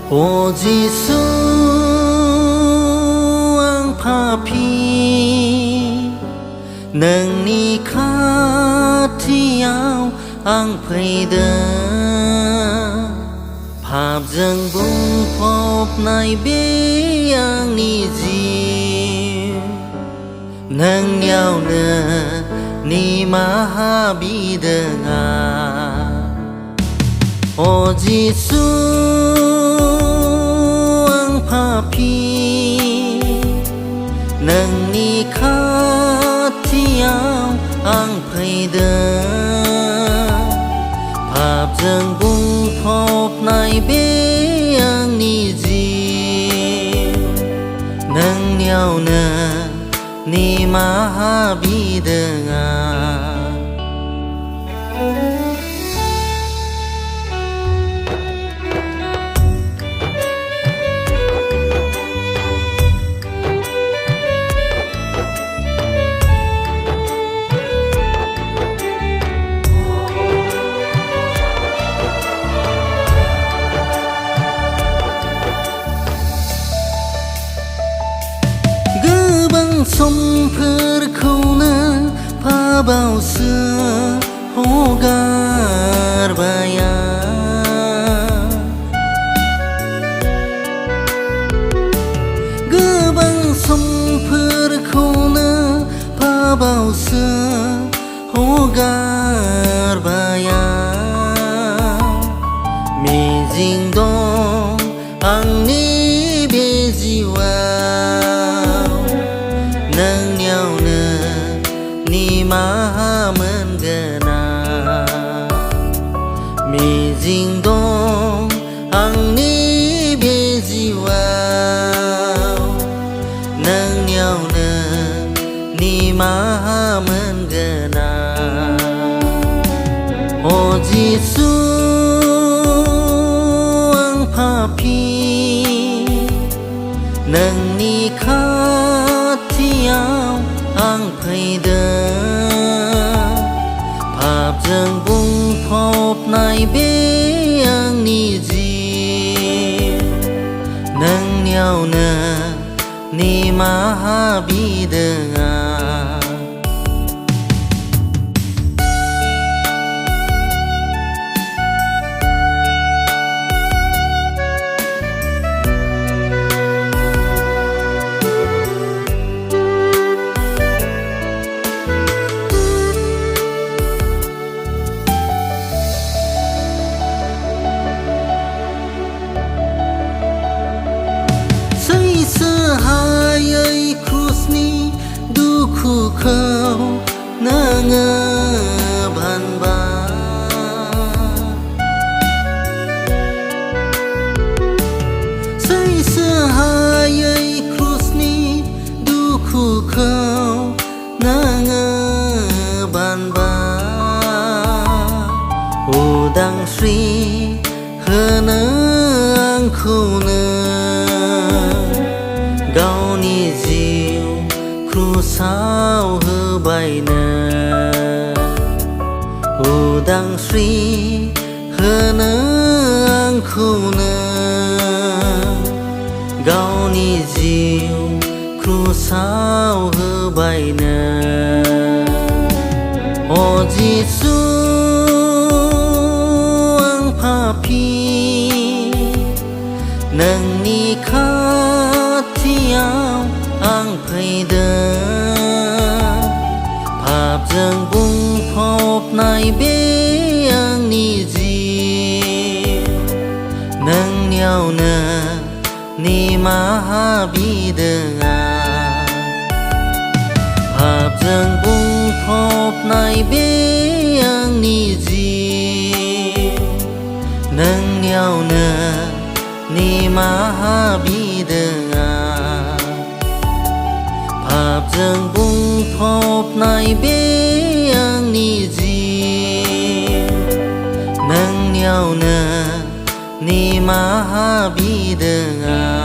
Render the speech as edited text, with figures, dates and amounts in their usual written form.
O Giêsu ang papi nang ni khatiao ang phayda phap dâng bung phop nai be ang ni ji nang nhau nơ ni maha bi nga O Giêsu ang papi nang ni khatiao ang phayda phap dâng bung phop nai be ang ni ji nang nhau nơ ni maha bi nga somphirkhौनो phabaवसो हगारबाय गोबां समफोरखौनो phaबावसो हगारबाय मिजिं दं आंनि बे जिउआव nang nhau nơ ni maha मोनगोना मिजिं दं आंनि बे जिउआव nang nhau nơ ni maha मोनगोना O Giêsu ang papi nang ni khatiao ang phayda phap dâng bung phop nai be ang ni ji nang nhau nơ ni maha bi nga Sehayai krusni dukuku nangebanba Sehayai krusni dukuku nangebanba Udang Sri hono आंखौनो गावनि जिउ क्रुसाव होबायनो उदांस्रि होनो आंखौनो गावनि जिउ क्रुसाव होबायनो O Giêsu ang papi nang ni khatiao ang phayda phap dâng bung phop nai be ang ni ji nang nhau nơ ni maha bi nga phap dâng bung phop nai be ang ni ji nang nhau nơ ni maha bi nga phap dâng bung phop nai be ang ni ji nang nhau nơ ni maha bi nga